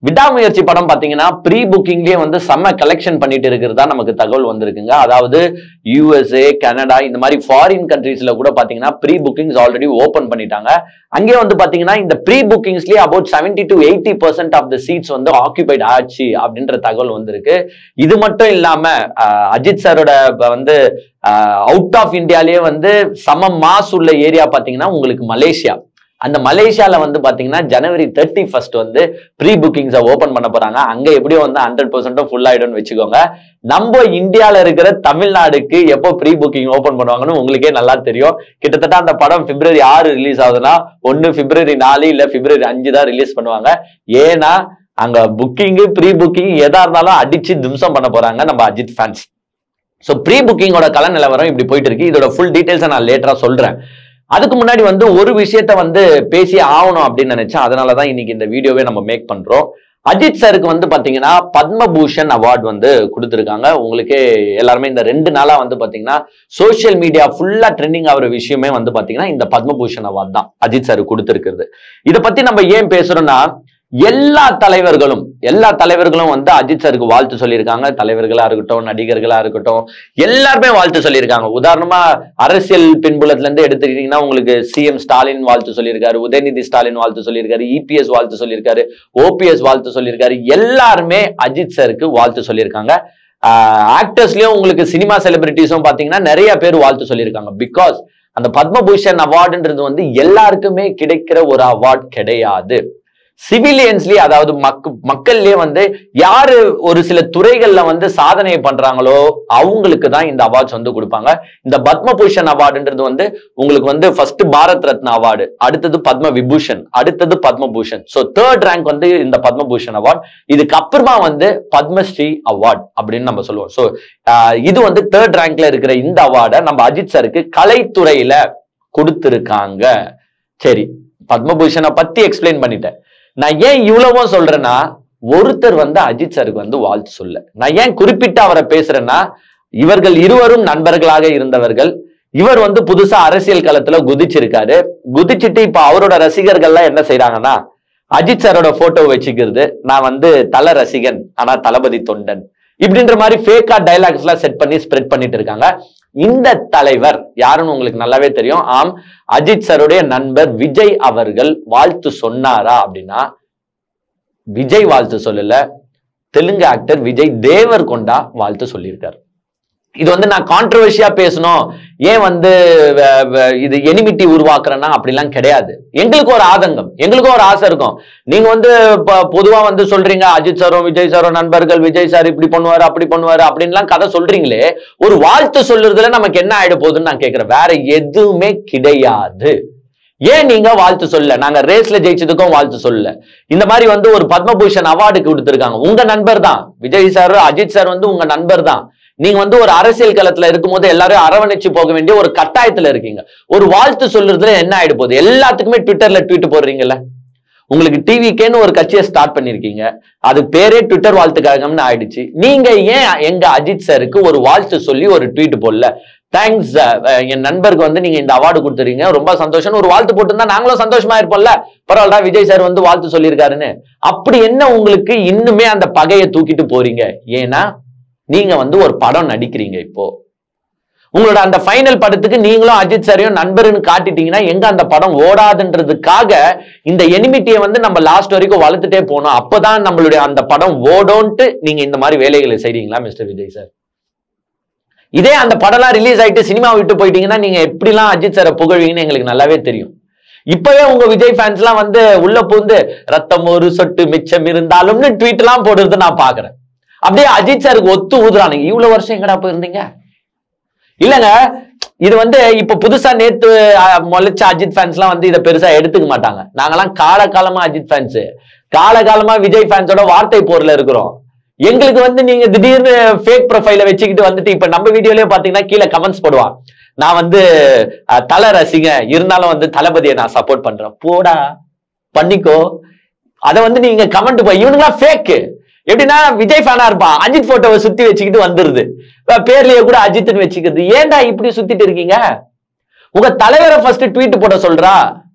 விடாமுயற்சி படம் பாத்தீங்கன்னா ப்ரீ புக்கிங்லயே வந்து செம்ம கலெக்ஷன் பண்ணிட்டு இருக்கிறதா நமக்கு தகவல் வந்திருக்குங்க. அதாவது USA, கனடா இந்த மாதிரி ஃபாரின் கண்ட்ரீஸ்ல கூட பாத்தீங்கன்னா ப்ரீ புக்கிங்ஸ் ஆல்ரெடி ஓபன் பண்ணிட்டாங்க. அங்கே வந்து பாத்தீங்கன்னா இந்த ப்ரீ புக்கிங்ஸ்லயே about 70 to 80% of the seats வந்து ஆக்குபைட் ஆச்சு அப்படின்ற தகவல் வந்திருக்கு. இது மட்டும் இல்லாம அஜித் சாரோட வந்து அவுட் ஆஃப் இந்தியாலேயே வந்து சம மாஸ் உள்ள ஏரியா பாத்தீங்கன்னா உங்களுக்கு மலேசியா. அந்த மலேசியால வந்து பாத்தீங்கன்னா ஜனவரி 31 வந்து ப்ரீ புக்கிங்ஸை ஓபன் பண்ண போறாங்க. அங்க எப்படியும் வந்து 100% ஃபுல் ஆயிடும்னு வச்சுக்கோங்க. நம்ம இந்தியால இருக்கிற தமிழ்நாடுக்கு எப்போ ப்ரீ புக்கிங் ஓபன் பண்ணுவாங்கன்னு உங்களுக்கே நல்லா தெரியும். கிட்டத்தட்ட அந்த படம் பிப்ரவரி 6 ரிலீஸ் ஆகுதுன்னா ஒன்னு பிப்ரவரி 4 இல்ல பிப்ரவரி 5 தான் ரிலீஸ் பண்ணுவாங்க. ஏன்னா அங்க புக்கிங் ப்ரீ புக்கிங் எதா இருந்தாலும் அடிச்சு திம்சம் பண்ண போறாங்க நம்ம அஜித் ஃபேன்ஸ். ஸோ ப்ரீ புக்கிங்கோட கல நிலவரம் இப்படி போயிட்டு இருக்கு. இதோட ஃபுல் டீடைல்ஸை நான் லேட்டரா சொல்றேன். அதுக்கு முன்னாடி வந்து ஒரு விஷயத்த வந்து பேசி ஆகணும் அப்படின்னு நினைச்சேன். அதனாலதான் இன்னைக்கு இந்த வீடியோவே நம்ம மேக் பண்றோம். அஜித் சாருக்கு வந்து பாத்தீங்கன்னா பத்மபூஷன் அவார்டு வந்து கொடுத்துருக்காங்க. உங்களுக்கு எல்லாருமே இந்த 2 நாளா வந்து பாத்தீங்கன்னா சோசியல் மீடியா ஃபுல்லா ட்ரெண்டிங் ஆகிற விஷயமே வந்து பாத்தீங்கன்னா இந்த பத்மபூஷன் அவார்டு தான் அஜித் சாருக்கு கொடுத்துருக்கிறது. இதை பத்தி நம்ம ஏன் பேசுறோம்னா எல்லா தலைவர்களும் வந்து அஜித் சாருக்கு வாழ்த்து சொல்லியிருக்காங்க. தலைவர்களா இருக்கட்டும், நடிகர்களா இருக்கட்டும், எல்லாருமே வாழ்த்து சொல்லியிருக்காங்க. உதாரணமா அரசியல் பின்புலத்துல இருந்து எடுத்துக்கிட்டீங்கன்னா உங்களுக்கு சிஎம் ஸ்டாலின் வாழ்த்து சொல்லியிருக்காரு, உதயநிதி ஸ்டாலின் வாழ்த்து சொல்லியிருக்காரு, இபிஎஸ் வாழ்த்து சொல்லியிருக்காரு, ஓபிஎஸ் வாழ்த்து சொல்லியிருக்காரு. எல்லாருமே அஜித் சாருக்கு வாழ்த்து சொல்லியிருக்காங்க. ஆக்டர்ஸ்லயும் உங்களுக்கு சினிமா செலிபிரிட்டிஸும் பாத்தீங்கன்னா நிறைய பேர் வாழ்த்து சொல்லியிருக்காங்க. பிகாஸ் அந்த பத்மபூஷன் அவார்டுன்றது வந்து எல்லாருக்குமே கிடைக்கிற ஒரு அவார்டு கிடையாது. சிவிலியன்ஸ்லயே அதாவது மக்கள்லயே வந்து யாரு ஒரு சில துறைகள்ல வந்து சாதனை பண்றாங்களோ அவங்களுக்கு தான் இந்த அவார்ட்ஸ் வந்து கொடுப்பாங்க. இந்த பத்மபூஷன் அவார்டுன்றது வந்து உங்களுக்கு வந்து ஃபர்ஸ்ட் பாரத் ரத்னா அவார்டு, அடுத்தது பத்ம விபூஷன், அடுத்தது பத்மபூஷன். ஸோ 3rd ரேங்க் வந்து இந்த பத்மபூஷன் அவார்டு. இதுக்கு அப்புறமா வந்து பத்மஸ்ரீ அவார்டு அப்படின்னு நம்ம சொல்லுவோம். ஸோ இது வந்து 3rd ரேங்க்ல இருக்கிற இந்த அவார்டை நம்ம அஜித் சாருக்கு கலைத்துறையில கொடுத்திருக்காங்க. சரி, பத்மபூஷனை பத்தி எக்ஸ்பிளைன் பண்ணிட்டேன். நான் ஏன் இவ்வளவும் சொல்றேன்னா ஒருத்தர் வந்து அஜித் சாருக்கு வந்து வாழ்த்து சொல்ல. நான் ஏன் குறிப்பிட்டு அவரை பேசுறேன்னா இவர்கள் இருவரும் நண்பர்களாக இருந்தவர்கள். இவர் வந்து புதுசா அரசியல் களத்துல குதிச்சிருக்காரு. குதிச்சுட்டு இப்ப அவரோட ரசிகர்கள்லாம் என்ன செய்யறாங்கன்னா அஜித் சாரோட போட்டோ வச்சுக்கிறது, நான் வந்து தல ரசிகன் ஆனா தளபதி தொண்டன் இப்படின்ற மாதிரி ஃபேக்கா டைலாக்ஸ் எல்லாம் செட் பண்ணி ஸ்ப்ரெட் பண்ணிட்டு இருக்காங்க. இந்த தலைவர் யாருன்னு உங்களுக்கு நல்லாவே தெரியும். ஆம், அஜித் சாருடைய நண்பர் விஜய் அவர்கள் வாழ்த்து சொன்னாரா அப்படின்னா விஜய் வாழ்த்து சொல்லல, தெலுங்கு ஆக்டர் விஜய் தேவர்கொண்டா வாழ்த்து சொல்லியிருக்காரு. இது வந்து நான் கான்ட்ரவர்சியா பேசணும், ஏன் வந்து இது எனிமிட்டி உருவாக்குறேன்னா அப்படிலாம் கிடையாது. எங்களுக்கு ஒரு ஆதங்கம், எங்களுக்கும் ஒரு ஆசை இருக்கும். நீங்க வந்து பொதுவா வந்து சொல்றீங்க அஜித் சாரும் விஜய் சாரும் நண்பர்கள், விஜய் சார் இப்படி பண்ணுவாரு அப்படி பண்ணுவாரு அப்படின்லாம் கதை சொல்றீங்களே, ஒரு வாழ்த்து சொல்றதுல நமக்கு என்ன ஆயிட போகுதுன்னு நான் கேட்கிறேன். வேற எதுவுமே கிடையாது. ஏன் நீங்க வாழ்த்து சொல்ல? நாங்க ரேஸ்ல ஜெயிச்சதுக்கும் வாழ்த்து சொல்ல. இந்த மாதிரி வந்து ஒரு பத்மபூஷன் அவார்டு கொடுத்திருக்காங்க. உங்க நண்பர் தான் விஜய் சார், அஜித் சார் வந்து உங்க நண்பர் தான். நீங்க வந்து ஒரு அரசியல் களத்துல இருக்கும்போது எல்லாரும் அரவணைச்சு போக வேண்டிய ஒரு கட்டாயத்துல இருக்கீங்க. ஒரு வாழ்த்து சொல்றதுல என்ன ஆயிடு போகுது? எல்லாத்துக்குமே ட்விட்டர்ல ட்வீட் போடுறீங்கல்ல. உங்களுக்கு டிவிக்கேன்னு ஒரு கட்சியை ஸ்டார்ட் பண்ணிருக்கீங்க, அது பேரே ட்விட்டர் வாழ்த்து கழகம்னு ஆயிடுச்சு. நீங்க ஏன் எங்க அஜித் சாருக்கு ஒரு வாழ்த்து சொல்லி ஒரு ட்வீட் போடல? தேங்க்ஸ், என் நண்பருக்கு வந்து நீங்க இந்த அவார்டு கொடுத்துறீங்க, ரொம்ப சந்தோஷம், ஒரு வாழ்த்து போட்டுருந்தா நாங்களும் சந்தோஷமா இருப்போம்ல. பரவாயில்ல, விஜய் சார் வந்து வாழ்த்து சொல்லியிருக்காருன்னு. அப்படி என்ன உங்களுக்கு இன்னுமே அந்த பகையை தூக்கிட்டு போறீங்க? ஏன்னா நீங்க வந்து ஒரு படம் நடிக்கிறீங்க. இப்போ உங்களோட அந்த ஃபைனல் படத்துக்கு நீங்களும் அஜித் சாரையும் நண்பர்னு காட்டிட்டீங்கன்னா எங்க அந்த படம் ஓடாதுன்றதுக்காக இந்த எனிமிட்டியை வந்து நம்ம லாஸ்ட் வரைக்கும் வளர்த்துட்டே போனோம். அப்பதான் நம்மளுடைய அந்த படம் ஓடோன்ட்டு நீங்க இந்த மாதிரி வேலைகளை செய்றீங்களா மிஸ்டர் விஜய் சார்? இதே அந்த படம்லாம் ரிலீஸ் ஆயிட்டு சினிமா விட்டு போயிட்டீங்கன்னா நீங்க எப்படிலாம் அஜித் சாரை புகழ்வீங்கன்னு எங்களுக்கு நல்லாவே தெரியும். இப்பவே உங்க விஜய் ஃபேன்ஸ் எல்லாம் வந்து உள்ள பூந்து ரத்தம் ஒரு சொட்டு மிச்சம் இருந்தாலும்னு ட்வீட் எல்லாம் போடுறது நான் பாக்குறேன். அப்படியே அஜித் சாருக்கு ஒத்து ஊதுறானுங்க. இவ்வளவு வருஷம் எங்கடா போயிருந்தீங்க? இல்லங்க, இது வந்து இப்ப புதுசா நேத்து முளைச்ச அஜித் ஃபேன்ஸ் எல்லாம் வந்து இதை பெருசா எடுத்துக்க மாட்டாங்க. நாங்கெல்லாம் காலகாலமா அஜித் ஃபேன்ஸ், காலகாலமா விஜய் ஃபேன்ஸோட வார்த்தை போர்ல இருக்கிறோம். எங்களுக்கு வந்து நீங்க திடீர்னு ஃபேக் ப்ரொஃபைல வச்சுக்கிட்டு வந்துட்டு இப்ப நம்ம வீடியோலயே பாத்தீங்கன்னா கீழே கமெண்ட்ஸ் போடுவான், நான் வந்து தல ரசிங்க இருந்தாலும் வந்து தளபதியை நான் சப்போர்ட் பண்றேன். போடா பண்ணிக்கோ. அதை வந்து நீங்க கமெண்ட் போய் இவனுங்களாம் ஃபேக்கு. எப்படின்னா விஜய் ஃபேனா இருப்பான், அஜித் போட்டோவை சுத்தி வச்சுக்கிட்டு வந்துருது, பேர்லயே கூட அஜித்னு வச்சுக்கிறது. ஏன்டா இப்படி சுத்திட்டு இருக்கீங்க? உங்க தலைவரை ஃபர்ஸ்ட் ட்வீட் போட சொல்றா.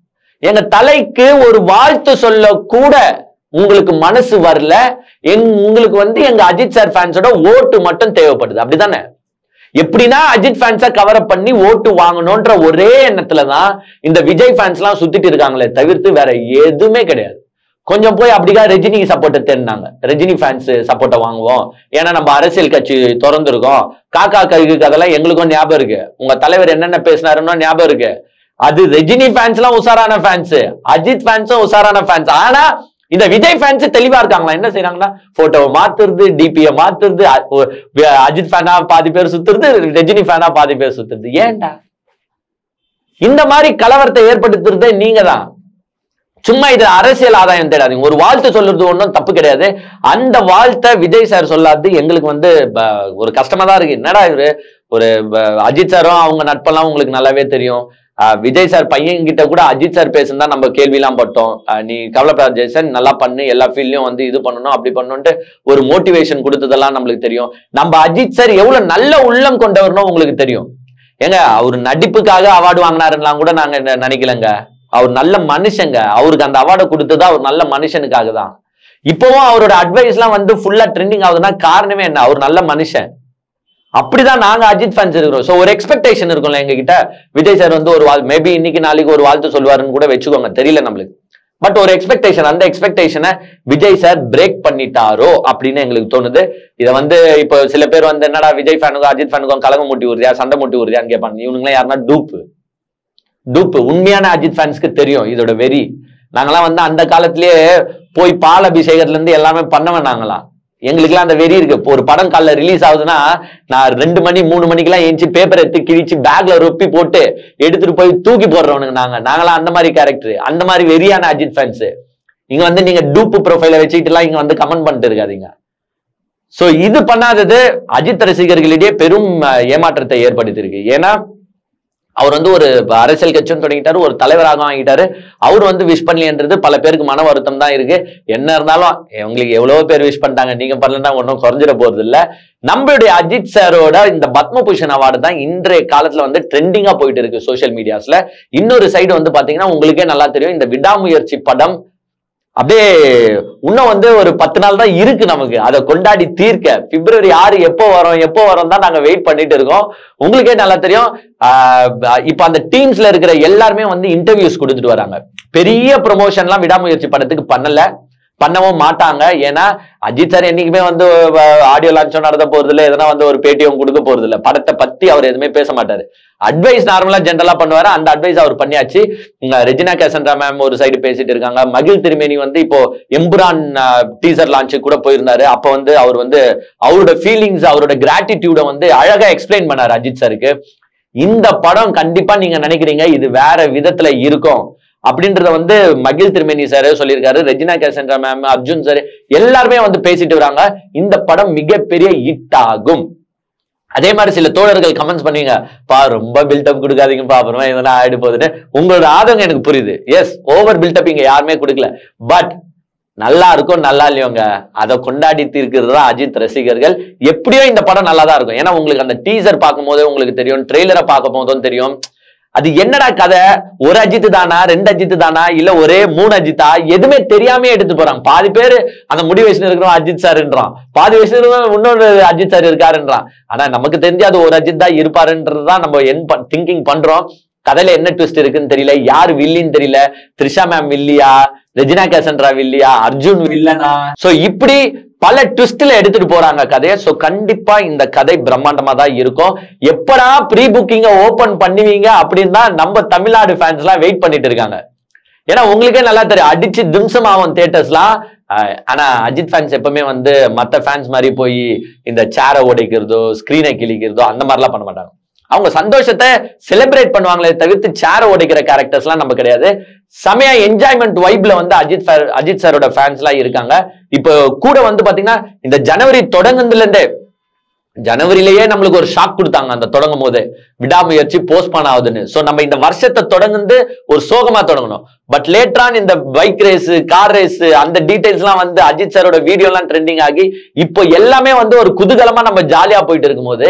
எங்க தலைக்கு ஒரு வாழ்த்து சொல்ல கூட உங்களுக்கு மனசு வரல, உங்களுக்கு வந்து எங்க அஜித் சார் ஃபேன்ஸோட ஓட்டு மட்டும் தேவைப்படுது, அப்படிதானே? எப்படின்னா அஜித் ஃபேன்ஸை கவர் அப் பண்ணி ஓட்டு வாங்கணும்ன்ற ஒரே எண்ணத்துலதான் இந்த விஜய் ஃபேன்ஸ் எல்லாம் சுத்திட்டு இருக்காங்களே தவிர்த்து வேற எதுவுமே கிடையாது. கொஞ்சம் போய் அப்படிதான் ரஜினிக்கு சப்போர்ட்டை தேடினாங்க. ரஜினி ஃபேன்ஸ் சப்போர்ட்டை வாங்குவோம், ஏன்னா நம்ம அரசியல் கட்சி திறந்துருக்கோம், காக்கா கழுகு கதெல்லாம் எங்களுக்கும் ஞாபகம் இருக்கு, உங்க தலைவர் என்னென்ன பேசினாருன்னு ஞாபகம் இருக்கு. அது ரஜினி ஃபேன்ஸ் எல்லாம் உசாரான ஃபேன்ஸ், அஜித் ஃபேன்ஸும் உசாரான ஃபேன்ஸ். ஆனா இந்த விஜய் ஃபேன்ஸ் தெளிவா இருக்காங்களா? என்ன செய்யறாங்கன்னா போட்டோவை மாத்துறது, டிபியை மாத்துறது, அஜித் ஃபேனா பாதி பேர் சுத்துறது, ரஜினி ஃபேனா பாதி பேர் சுத்துறது. ஏன்டா இந்த மாதிரி கலவரத்தை ஏற்படுத்துறதே நீங்க தான். சும்மா இது அரசியல் ஆதாயம் தேடாதீங்க. ஒரு வாழ்த்து சொல்றது ஒன்றும் தப்பு கிடையாது. அந்த வாழ்த்தை விஜய் சார் சொல்லாது எங்களுக்கு வந்து ஒரு கஷ்டமா தான் இருக்கு. என்னடா இவரு, ஒரு அஜித் சாரும் அவங்க நட்பெல்லாம் உங்களுக்கு நல்லாவே தெரியும். விஜய் சார் பையன் கிட்ட கூட அஜித் சார் பேசுனா நம்ம கேள்வியெல்லாம் பட்டோம். நீ கவலைப்படாத ஜெய்சன், நல்லா பண்ணு, எல்லா ஃபீல்ட்லயும் வந்து இது பண்ணணும் அப்படி பண்ணணும்ட்டு ஒரு மோட்டிவேஷன் கொடுத்ததெல்லாம் நம்மளுக்கு தெரியும். நம்ம அஜித் சார் எவ்வளவு நல்ல உள்ளம் கொண்டவர்னோ உங்களுக்கு தெரியும். ஏங்க அவர் நடிப்புக்காக அவார்டு வாங்கினாருலாம் கூட நாங்க நினைக்கலங்க. அவர் நல்ல மனுஷங்க. அவருக்கு அந்த அவார்டை கொடுத்ததா அவர் நல்ல மனுஷனுக்காக தான். இப்பவும் அவரோட அட்வைஸ் எல்லாம் வந்து ஃபுல்லா ட்ரெண்டிங் ஆகுதுன்னா காரணமே என்ன? அவர் நல்ல மனுஷன். அப்படிதான் நாங்க அஜித் ஃபேன்ஸ் இருக்கிறோம். ஸோ ஒரு எக்ஸ்பெக்டேஷன் இருக்கும்ல எங்க கிட்ட. விஜய் சார் வந்து ஒரு மேபி இன்னைக்கு நாளைக்கு ஒரு வாழ்த்து சொல்லுவாருன்னு கூட வச்சுக்கோங்க, தெரியல நம்மளுக்கு. பட் ஒரு எக்ஸ்பெக்டேஷன், அந்த எக்ஸ்பெக்டேஷனை விஜய் சார் பிரேக் பண்ணிட்டாரோ அப்படின்னு எங்களுக்கு தோணுது. இதை வந்து இப்போ சில பேர் வந்து என்னடா விஜய் ஃபேனுக்கும் அஜித் ஃபேனுக்கும் கலகம் மூட்டி விடுறியா, சண்டை மூட்டி விடுறியான்னு கேட்பாங்க. இவனுங்களாம் யாருன்னா டூப்பு. உண்மையான அஜித் ஃபேன்ஸ்க்கு தெரியும் இதோட வெறி. நாங்கெல்லாம் வந்து அந்த காலத்திலேயே போய் பால் அபிஷேகத்துல இருந்து எல்லாமே பண்ணவன் நாங்களாம். எங்களுக்குலாம் அந்த வெறி இருக்கு. ஒரு படம் காலைல ரிலீஸ் ஆகுதுன்னா நான் 2 மணி 3 மணிக்கெல்லாம் ஏஞ்சி பேப்பர் எடுத்து கிழிச்சு பேக்ல ரொப்பி போட்டு எடுத்துட்டு போய் தூக்கி போடுறவனுங்க நாங்களாம் அந்த மாதிரி கேரக்டர், அந்த மாதிரி வெறியான அஜித் ஃபேன்ஸ். இங்க வந்து நீங்க டூப்பு ப்ரொஃபைல வச்சுக்கிட்டு எல்லாம் இங்க வந்து கமெண்ட் பண்ணிட்டு இருக்காதீங்க. சோ இது பண்ணாதது அஜித் ரசிகர்களிடையே பெரும் ஏமாற்றத்தை ஏற்படுத்தியிருக்கு. ஏன்னா அவர் வந்து ஒரு அரசியல் கட்சியும் தொடங்கிட்டாரு, ஒரு தலைவராக வாங்கிட்டாரு. அவர் வந்து விஷ் பண்ணலன்றது பல பேருக்கு மன வருத்தம் தான் இருக்கு. என்ன இருந்தாலும் உங்களுக்கு எவ்வளவோ பேர் விஷ் பண்ணிட்டாங்க, நீங்க பண்ணலன்னா ஒன்றும் குறைஞ்சிட போறது இல்ல. நம்மளுடைய அஜித் சாரோட இந்த பத்மபூஷன் அவார்டு தான் இன்றைய காலத்துல வந்து ட்ரெண்டிங்கா போயிட்டு இருக்கு சோசியல் மீடியாஸ்ல. இன்னொரு சைடு வந்து பாத்தீங்கன்னா உங்களுக்கே நல்லா தெரியும், இந்த விடாமுயற்சி படம் அப்படியே இன்னும் வந்து ஒரு 10 நாள் தான் இருக்கு நமக்கு அதை கொண்டாடி தீர்க்க. பிப்ரவரி 6 எப்போ வரும் தான் நாங்க வெயிட் பண்ணிட்டு இருக்கோம். உங்களுக்கே நல்லா தெரியும். இப்ப அந்த டீம்ஸ்ல இருக்கிற எல்லாருமே வந்து இன்டர்வியூஸ் கொடுத்துட்டு வராங்க. பெரிய ப்ரொமோஷன்லாம் விடாமுயற்சி படத்துக்கு பண்ணவும் மாட்டாங்க. ஏன்னா அஜித் சார் என்னைக்குமே வந்து ஆடியோ லான்ச்சும் நடத்த போறது இல்லை, எதனா வந்து ஒரு பேட்டியும் கொடுக்க போறது இல்லை. படத்தை பத்தி அவர் எதுவுமே பேச மாட்டாரு. அட்வைஸ் நார்மலா ஜென்ரலா பண்ணுவாரு. அந்த அட்வைஸ் அவர் பண்ணியாச்சு. ரெஜினா கேசன்ட்ரா மேம் ஒரு சைடு பேசிட்டு இருக்காங்க. மகிழ் திருமேனி வந்து இப்போ எம்புரான் டீசர் லான்ச்சு கூட போயிருந்தாரு. அப்ப வந்து அவர் வந்து அவரோட ஃபீலிங்ஸ், அவரோட கிராட்டிடியூட வந்து அழகா எக்ஸ்பிளைன் பண்ணாரு அஜித் சாருக்கு. இந்த படம் கண்டிப்பா நீங்க நினைக்கிறீங்க இது வேற விதத்துல இருக்கும் அப்படின்றத வந்து மகிழ் திருமேனி சார் சொல்லியிருக்காரு. ரெஜினா கேசன்ட்ரா மேம், அர்ஜுன் சார் எல்லாருமே வந்து பேசிட்டு வராங்க. இந்த படம் மிகப்பெரிய ஹிட் ஆகும். அதே மாதிரி சில தோழர்கள் கமெண்ட்ஸ் பண்ணுவீங்க, பா ரொம்ப பில்டப் கொடுக்காதீங்கப்பா, அப்புறமா எதனா ஆயிடு போகுதுன்னு. உங்களோட ஆதங்கம் எனக்கு புரியுது. எஸ், ஓவர் பில்டப் இங்க யாருமே கொடுக்கல. பட் நல்லா இருக்கும் நல்லா இல்லையோங்க, அதை கொண்டாடி தீர்க்கிறது தான் அஜித் ரசிகர்கள். எப்படியோ இந்த படம் நல்லா தான் இருக்கும். ஏன்னா உங்களுக்கு அந்த டீசர் பார்க்கும் போதே உங்களுக்கு தெரியும், ட்ரெய்லரை பார்க்கும் போதும் தெரியும் அது என்னடா கதை. ஒரு அஜித் தானா, 2 அஜித் தானா, இல்ல ஒரே 3 அஜித்தா, எதுவுமே தெரியாமே எடுத்து போறாங்க. பாதி பேர் அந்த முடி வயசுல இருக்கிறோம் அஜித் சார்ன்றான், பாதி வயசுல இருக்கிறோம் இன்னொரு அஜித் சார் இருக்காருன்றான். ஆனா நமக்கு தெரிஞ்சு அது ஒரு அஜித் தான் இருப்பாருன்றதுதான் நம்ம திங்கிங் பண்றோம். கதையில என்ன ட்விஸ்ட் இருக்குன்னு தெரியல, யார் வில்லின்னு தெரியல. த்ரிஷா மேம் வில்லியா, ரெஜினா கேசன்ட்ரா வில்லியா, அர்ஜுன் வில்லனா, சோ இப்படி பல ட்விஸ்ட்ல எடுத்துட்டு போறாங்க கதையை. சோ கண்டிப்பா இந்த கதை பிரம்மாண்டமா தான் இருக்கும். எப்படா ப்ரீ புக்கிங்க ஓபன் பண்ணுவீங்க அப்படின்னு தான் நம்ம தமிழ்நாடு ஃபேன்ஸ் எல்லாம் வெயிட் பண்ணிட்டு இருக்காங்க. ஏன்னா உங்களுக்கே நல்லா தெரியும், அடிச்சு திம்சம் ஆகும் தியேட்டர்ஸ்லாம். ஆனா அஜித் ஃபேன்ஸ் எப்பவுமே வந்து மத்த ஃபேன்ஸ் மாதிரி போய் இந்த சேரை உடைக்கிறதோ ஸ்கிரீனை கிழிக்கிறதோ அந்த மாதிரிலாம் பண்ண மாட்டாங்க. அவங்க சந்தோஷத்தை செலிப்ரேட் பண்ணுவாங்களே தவிர்த்து சேரை உடைக்கிற கேரக்டர்ஸ் எல்லாம் நம்ம கிடையாது. செமையா என்ஜாய்மெண்ட் வைப்ல வந்து அஜித் சாரோட ஃபேன்ஸ் எல்லாம் இருக்காங்க. இப்போ கூட வந்து பாத்தீங்கன்னா இந்த ஜனவரி தொடங்குதுல இருந்தே, ஜனவரியிலேயே நம்மளுக்கு ஒரு ஷாக் கொடுத்தாங்க அந்த தொடங்கும் போது, விடாமுயற்சி போஸ்ட்பான் ஆகுதுன்னு. சோ நம்ம இந்த வருஷத்தை தொடங்குது ஒரு சோகமா தொடங்கணும். பட் லேட்டரான் இந்த பைக் ரேஸ், கார் ரேஸ், அந்த டீடைல்ஸ் எல்லாம் வந்து அஜித் சாரோட வீடியோ எல்லாம் ட்ரெண்டிங் ஆகி இப்போ எல்லாமே வந்து ஒரு குதூகலமா நம்ம ஜாலியா போயிட்டு இருக்கும் போது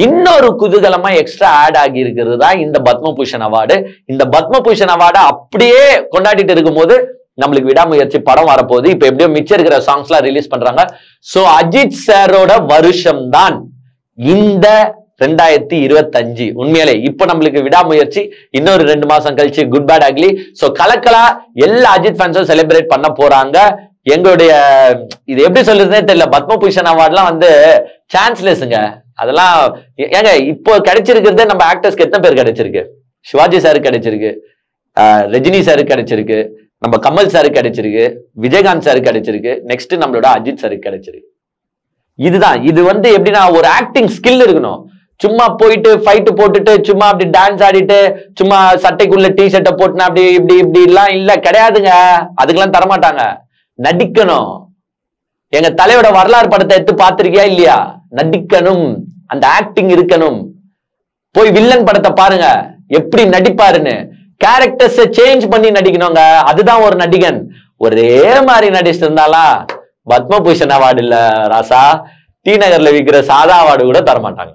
இன்னொரு குதூகலமா எக்ஸ்ட்ரா ஆட் ஆகி இருக்கிறது தான் இந்த பத்மபூஷன் அவார்டு. இந்த பத்மபூஷன் அவார்டை அப்படியே கொண்டாடிட்டு இருக்கும் போது நம்மளுக்கு விடாமுயற்சி படம் வரப்போகுது. இப்ப எப்படியோ மிச்சம் இருக்கிற சாங்ஸ் எல்லாம் ரிலீஸ் பண்றாங்க. சோ அஜித் சாரோட வருஷம் தான் இந்த 2025. உண்மையிலே இப்ப நம்மளுக்கு விடாமுயற்சி, இன்னொரு 2 மாசம் கழிச்சு குட் பேட் அக்லி. சோ கலக்கலா எல்லா அஜித் ஃபேன்ஸும் செலிப்ரேட் பண்ண போறாங்க. எங்களுடைய இது எப்படி சொல்றதுனே தெரியல, பத்மபூஷன் அவார்ட்லாம் வந்து சான்ஸ்லெஸ்ங்க. அதெல்லாம் ஏங்க இப்போ கிடைச்சிருக்கிறது நம்ம ஆக்டர்ஸ்க்கு எத்தனை பேர் கிடைச்சிருக்கு? சிவாஜி சாருக்கு கிடைச்சிருக்கு, ரஜினி சாருக்கு கிடைச்சிருக்கு, நம்ம கமல் சாருக்கு கிடைச்சிருக்கு, விஜயகாந்த் சாருக்கு கிடைச்சிருக்கு, நெக்ஸ்ட் நம்மளோட அஜித் சாருக்கு கிடைச்சிருக்கு. இதுதான் இது வந்து எப்படின்னா ஒரு ஆக்டிங் ஸ்கில் இருக்கணும். சும்மா போயிட்டு ஃபைட்டு போட்டுட்டு சும்மா அப்படி டான்ஸ் ஆடிட்டு சும்மா சட்டைக்குள்ள டிஷர்ட்டை போட்டுனா அப்படி இப்படி இப்படி எல்லாம் இல்ல, கிடையாதுங்க. அதுக்கெல்லாம் தரமாட்டாங்க. நடிக்கணும். எங்க தலையோட வரலாறு படத்தை எடுத்து பார்த்திருக்கியா இல்லையா? நடிக்கணும், அந்த ஆக்டிங் இருக்கணும். போய் வில்லன் படத்தை பாருங்க எப்படி நடிப்பாருன்னு. கேரக்டர்ஸை சேஞ்ச் பண்ணி நடிக்கணுங்க. அதுதான் ஒரு நடிகன். ஒரே மாதிரி நடிச்சுட்டு இருந்தாலா பத்மபூஷன் அவார்டு இல்ல ராசா, டி நகர்ல விற்கிற சாதா அவார்டு கூட தரமாட்டாங்க.